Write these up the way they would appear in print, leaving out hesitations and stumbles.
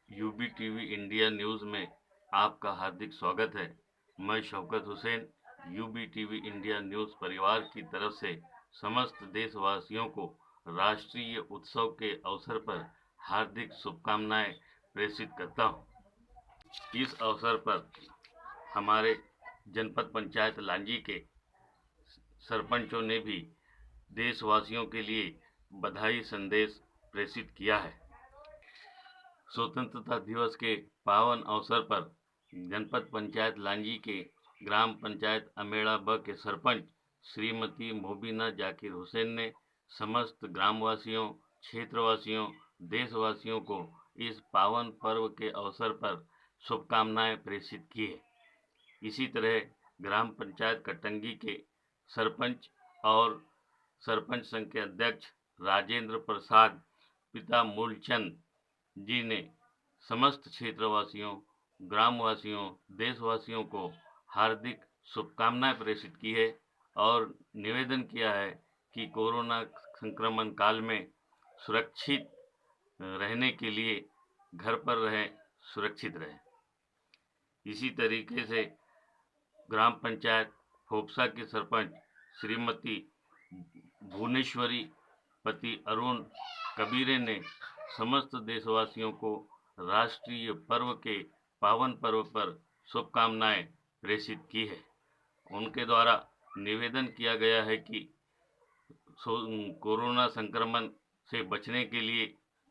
UV TV India news में आपका हार्दिक स्वागत है। मैं Shaukat Hussain UB TV India News परिवार की तरफ से समस्त देशवासियों को राष्ट्रीय उत्सव के अवसर पर हार्दिक शुभकामनाएं प्रेषित करता हूं। इस अवसर पर हमारे जनपद पंचायत लांजी के सरपंचों ने भी देशवासियों के लिए बधाई संदेश प्रेषित किया है। स्वतंत्रता दिवस के पावन अवसर पर जनपद पंचायत लांजी के ग्राम पंचायत अमेड़ा ब के सरपंच श्रीमती मोबिना जाकिर हुसैन ने समस्त ग्रामवासियों, क्षेत्रवासियों, देशवासियों को इस पावन पर्व के अवसर पर शुभकामनाएं प्रेषित की है। इसी तरह ग्राम पंचायत कटंगी के सरपंच और सरपंच संघ के अध्यक्ष राजेंद्र प्रसाद पिता मूलचंद जी ने समस्त क्षेत्रवासियों, ग्रामवासियों, देशवासियों को हार्दिक शुभकामनाएं प्रेषित की है और निवेदन किया है कि कोरोना संक्रमण काल में सुरक्षित रहने के लिए घर पर रहें, सुरक्षित रहें। इसी तरीके से ग्राम पंचायत फोपसा के सरपंच श्रीमती भुवनेश्वरी पति अरुण कबीरे ने समस्त देशवासियों को राष्ट्रीय पर्व के पावन पर्व पर शुभकामनाएं प्रेषित की है। उनके द्वारा निवेदन किया गया है कि कोरोना संक्रमण से बचने के लिए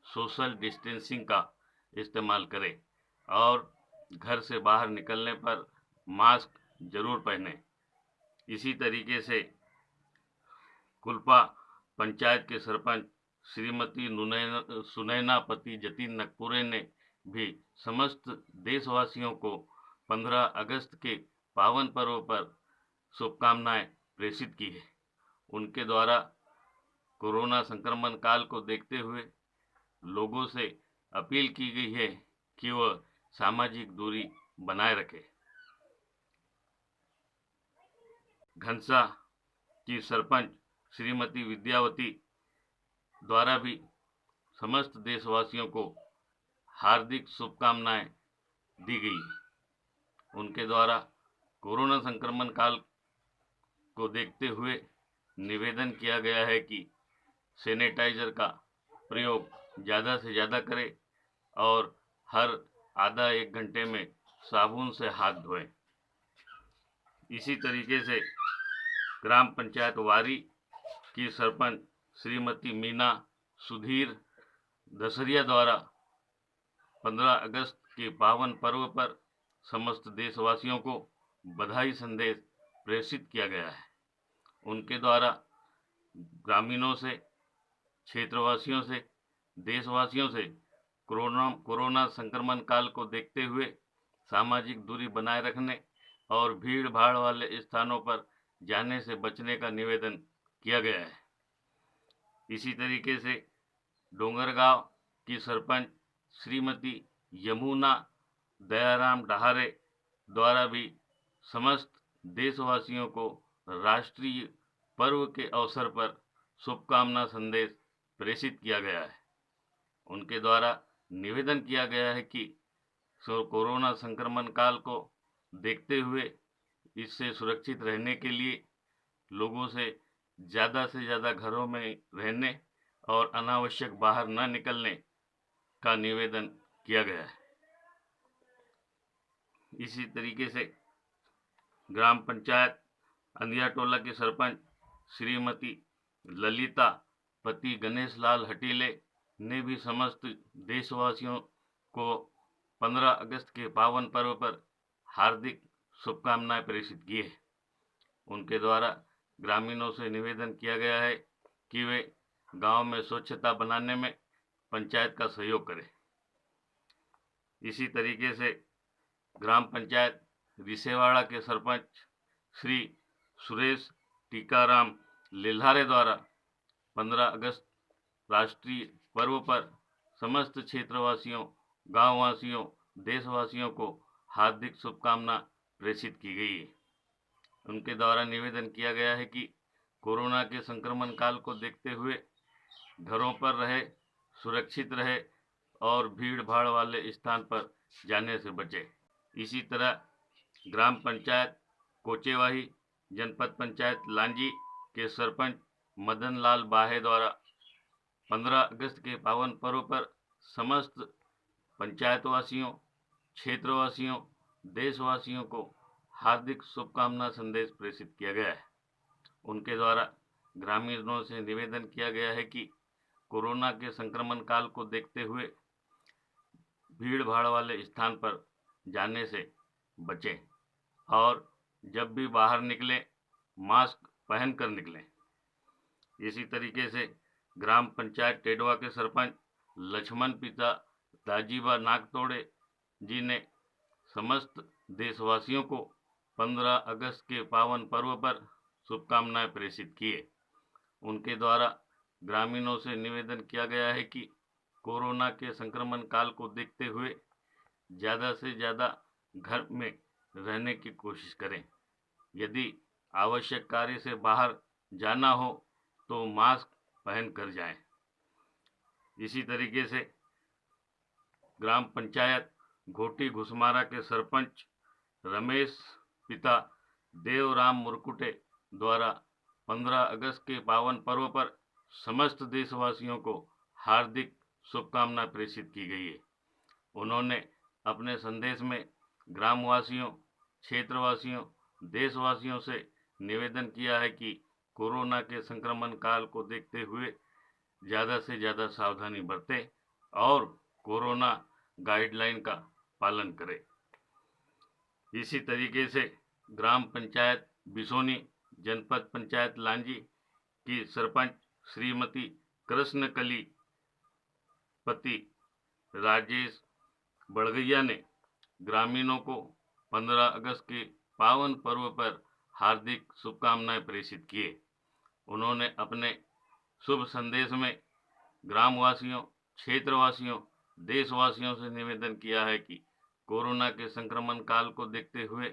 सोशल डिस्टेंसिंग का इस्तेमाल करें और घर से बाहर निकलने पर मास्क जरूर पहने। इसी तरीके से कुलपा पंचायत के सरपंच श्रीमती सुनैना पति जतिन नकपुरे ने भी समस्त देशवासियों को 15 अगस्त के पावन पर्व पर शुभकामनाएं प्रेषित की है। उनके द्वारा कोरोना संक्रमण काल को देखते हुए लोगों से अपील की गई है कि वह सामाजिक दूरी बनाए रखें। घनसा की सरपंच श्रीमती विद्यावती द्वारा भी समस्त देशवासियों को हार्दिक शुभकामनाएं दी गई है। उनके द्वारा कोरोना संक्रमण काल को देखते हुए निवेदन किया गया है कि सैनिटाइजर का प्रयोग ज़्यादा से ज़्यादा करें और हर आधा एक घंटे में साबुन से हाथ धोएं। इसी तरीके से ग्राम पंचायत वारी की सरपंच श्रीमती मीना सुधीर दसरिया द्वारा 15 अगस्त के पावन पर्व पर समस्त देशवासियों को बधाई संदेश प्रेषित किया गया है। उनके द्वारा ग्रामीणों से, क्षेत्रवासियों से, देशवासियों से कोरोना संक्रमण काल को देखते हुए सामाजिक दूरी बनाए रखने और भीड़ भाड़ वाले स्थानों पर जाने से बचने का निवेदन किया गया है। इसी तरीके से डोंगरगांव की सरपंच श्रीमती यमुना दयाराम डहारे द्वारा भी समस्त देशवासियों को राष्ट्रीय पर्व के अवसर पर शुभकामना संदेश प्रेषित किया गया है। उनके द्वारा निवेदन किया गया है कि कोरोना संक्रमण काल को देखते हुए इससे सुरक्षित रहने के लिए लोगों से ज़्यादा घरों में रहने और अनावश्यक बाहर न निकलने का निवेदन किया गया है। इसी तरीके से ग्राम पंचायत अंदियाटोला के सरपंच श्रीमती ललिता पति गणेश लाल हटीले ने भी समस्त देशवासियों को 15 अगस्त के पावन पर्व पर हार्दिक शुभकामनाएं प्रेषित की है। उनके द्वारा ग्रामीणों से निवेदन किया गया है कि वे गांव में स्वच्छता बनाने में पंचायत का सहयोग करें। इसी तरीके से ग्राम पंचायत रिसेवाड़ा के सरपंच श्री सुरेश टीकाराम लिल्हारे द्वारा 15 अगस्त राष्ट्रीय पर्व पर समस्त क्षेत्रवासियों, गांववासियों, देशवासियों को हार्दिक शुभकामना प्रेषित की गई है। उनके द्वारा निवेदन किया गया है कि कोरोना के संक्रमण काल को देखते हुए घरों पर रहे, सुरक्षित रहे और भीड़ भाड़ वाले स्थान पर जाने से बचें। इसी तरह ग्राम पंचायत कोचेवाही जनपद पंचायत लांजी के सरपंच मदन लाल बाहे द्वारा 15 अगस्त के पावन पर्व पर समस्त पंचायतवासियों, क्षेत्रवासियों, देशवासियों को हार्दिक शुभकामना संदेश प्रेषित किया गया है। उनके द्वारा ग्रामीणों से निवेदन किया गया है कि कोरोना के संक्रमण काल को देखते हुए भीड़ भाड़ वाले स्थान पर जाने से बचें और जब भी बाहर निकलें मास्क पहनकर निकलें। इसी तरीके से ग्राम पंचायत टेडवा के सरपंच लक्ष्मण पिता दाजीबा नागतोड़े जी ने समस्त देशवासियों को 15 अगस्त के पावन पर्व पर शुभकामनाएं प्रेषित किए। उनके द्वारा ग्रामीणों से निवेदन किया गया है कि कोरोना के संक्रमण काल को देखते हुए ज़्यादा से ज़्यादा घर में रहने की कोशिश करें। यदि आवश्यक कार्य से बाहर जाना हो तो मास्क पहन कर जाएं। इसी तरीके से ग्राम पंचायत घोटी घुसमारा के सरपंच रमेश पिता देवराम मुरकुटे द्वारा 15 अगस्त के पावन पर्व पर समस्त देशवासियों को हार्दिक शुभकामना प्रेषित की गई है। उन्होंने अपने संदेश में ग्रामवासियों, क्षेत्रवासियों, देशवासियों से निवेदन किया है कि कोरोना के संक्रमण काल को देखते हुए ज़्यादा से ज़्यादा सावधानी बरतें और कोरोना गाइडलाइन का पालन करें। इसी तरीके से ग्राम पंचायत बिसोनी जनपद पंचायत लांजी की सरपंच श्रीमती कृष्णकली पति राजेश बड़गैया ने ग्रामीणों को 15 अगस्त के पावन पर्व पर हार्दिक शुभकामनाएं प्रेषित किए। उन्होंने अपने शुभ संदेश में ग्रामवासियों, क्षेत्रवासियों, देशवासियों से निवेदन किया है कि कोरोना के संक्रमण काल को देखते हुए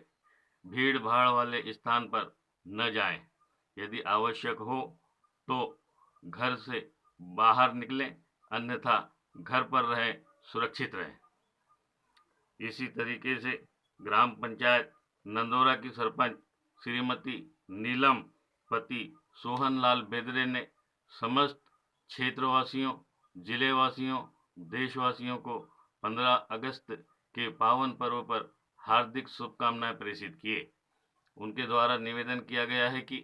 भीड़ भाड़ वाले स्थान पर न जाएं। यदि आवश्यक हो तो घर से बाहर निकलें, अन्यथा घर पर रहें, सुरक्षित रहें। इसी तरीके से ग्राम पंचायत नंदोरा की सरपंच श्रीमती नीलम पति सोहनलाल बेदरे ने समस्त क्षेत्रवासियों, जिलेवासियों, देशवासियों को 15 अगस्त के पावन पर्व पर हार्दिक शुभकामनाएं प्रेषित किए। उनके द्वारा निवेदन किया गया है कि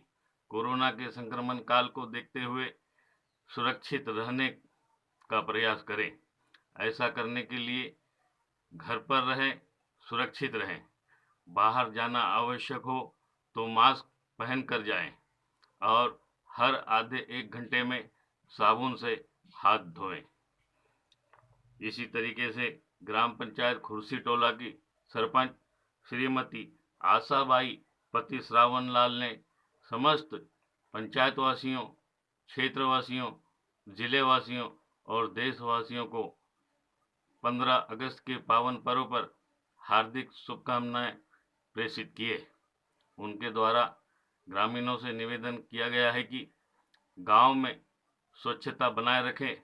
कोरोना के संक्रमण काल को देखते हुए सुरक्षित रहने का प्रयास करें। ऐसा करने के लिए घर पर रहें, सुरक्षित रहें। बाहर जाना आवश्यक हो तो मास्क पहन कर जाएं और हर आधे 1 घंटे में साबुन से हाथ धोएं। इसी तरीके से ग्राम पंचायत खुर्सी टोला की सरपंच श्रीमती आशाबाई पति श्रावण लाल ने समस्त पंचायतवासियों, क्षेत्रवासियों, जिलेवासियों और देशवासियों को 15 अगस्त के पावन पर्व पर हार्दिक शुभकामनाएं प्रेषित किए। उनके द्वारा ग्रामीणों से निवेदन किया गया है कि गांव में स्वच्छता बनाए रखें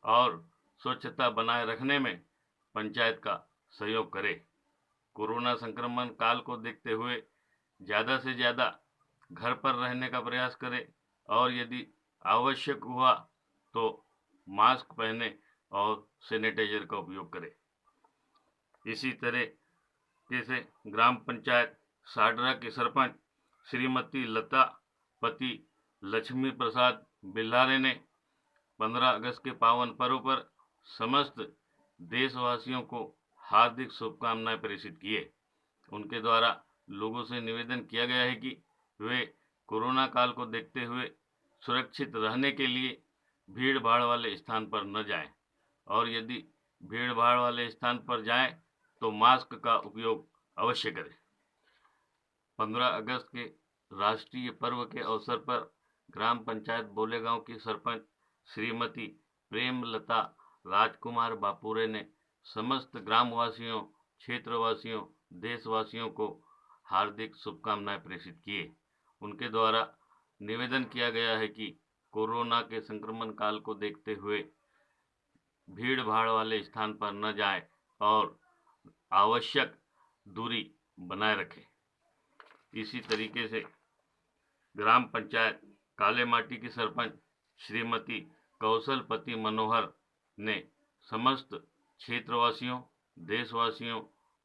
और स्वच्छता बनाए रखने में पंचायत का सहयोग करें। कोरोना संक्रमण काल को देखते हुए ज़्यादा से ज़्यादा घर पर रहने का प्रयास करें और यदि आवश्यक हुआ तो मास्क पहने और सैनिटाइजर का उपयोग करें। इसी तरह से ग्राम पंचायत साडरा के सरपंच श्रीमती लता पति लक्ष्मी प्रसाद बिल्लारे ने 15 अगस्त के पावन पर्व पर समस्त देशवासियों को हार्दिक शुभकामनाएं प्रेषित किए। उनके द्वारा लोगों से निवेदन किया गया है कि वे कोरोना काल को देखते हुए सुरक्षित रहने के लिए भीड़ भाड़ वाले स्थान पर न जाएं और यदि भीड़ भाड़ वाले स्थान पर जाएं तो मास्क का उपयोग अवश्य करें। 15 अगस्त के राष्ट्रीय पर्व के अवसर पर ग्राम पंचायत बोलेगांव की सरपंच श्रीमती प्रेमलता राजकुमार बापुरे ने समस्त ग्रामवासियों, क्षेत्रवासियों, देशवासियों को हार्दिक शुभकामनाएं प्रेषित किए। उनके द्वारा निवेदन किया गया है कि कोरोना के संक्रमण काल को देखते हुए भीड़ भाड़ वाले स्थान पर न जाएं और आवश्यक दूरी बनाए रखें। इसी तरीके से ग्राम पंचायत काले माटी की सरपंच श्रीमती कौशलपति मनोहर ने समस्त क्षेत्रवासियों, देशवासियों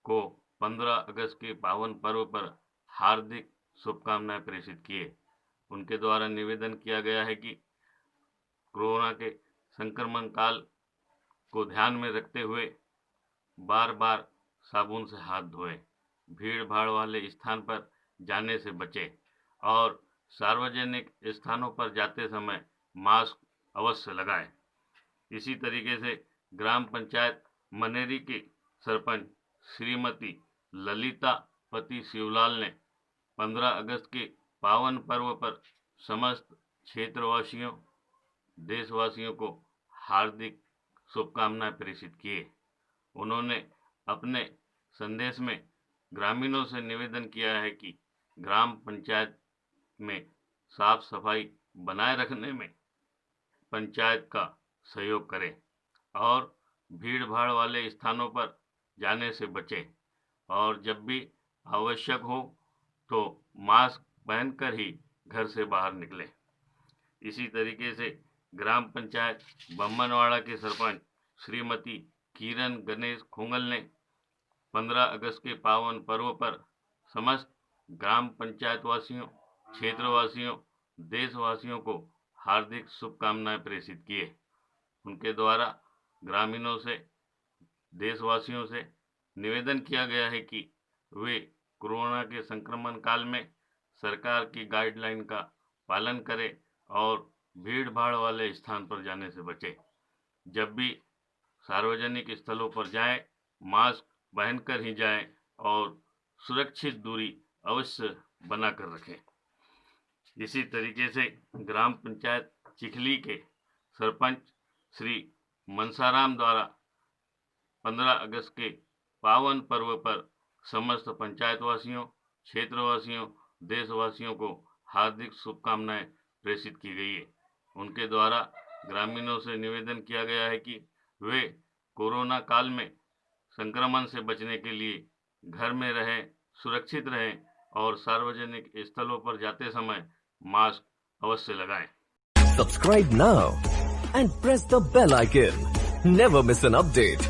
को 15 अगस्त के पावन पर्व पर हार्दिक शुभकामनाएं प्रेषित किए। उनके द्वारा निवेदन किया गया है कि कोरोना के संक्रमण काल को ध्यान में रखते हुए बार बार साबुन से हाथ धोएं, भीड़ भाड़ वाले स्थान पर जाने से बचें और सार्वजनिक स्थानों पर जाते समय मास्क अवश्य लगाएं। इसी तरीके से ग्राम पंचायत मनेरी के सरपंच श्रीमती ललिता पति शिवलाल ने 15 अगस्त के पावन पर्व पर समस्त क्षेत्रवासियों, देशवासियों को हार्दिक शुभकामनाएं प्रेषित किए। उन्होंने अपने संदेश में ग्रामीणों से निवेदन किया है कि ग्राम पंचायत में साफ सफाई बनाए रखने में पंचायत का सहयोग करें और भीड़ भाड़ वाले स्थानों पर जाने से बचें और जब भी आवश्यक हो तो मास्क पहनकर ही घर से बाहर निकलें। इसी तरीके से ग्राम पंचायत बम्बनवाड़ा के सरपंच श्रीमती किरण गणेश खोंगल ने 15 अगस्त के पावन पर्व पर समस्त ग्राम पंचायत वासियों, क्षेत्रवासियों, देशवासियों को हार्दिक शुभकामनाएं प्रेषित किए। उनके द्वारा ग्रामीणों से, देशवासियों से निवेदन किया गया है कि वे कोरोना के संक्रमण काल में सरकार की गाइडलाइन का पालन करें और भीड़ भाड़ वाले स्थान पर जाने से बचें। जब भी सार्वजनिक स्थलों पर जाएं, मास्क पहनकर ही जाएं और सुरक्षित दूरी अवश्य बनाकर रखें। इसी तरीके से ग्राम पंचायत चिखली के सरपंच श्री मनसाराम द्वारा 15 अगस्त के पावन पर्व पर समस्त पंचायतवासियों, क्षेत्रवासियों, देशवासियों को हार्दिक शुभकामनाएं प्रेषित की गई है। उनके द्वारा ग्रामीणों से निवेदन किया गया है कि वे कोरोना काल में संक्रमण से बचने के लिए घर में रहें, सुरक्षित रहें और सार्वजनिक स्थलों पर जाते समय मास्क अवश्य लगाएं। Subscribe now and press the bell icon. Never miss an update.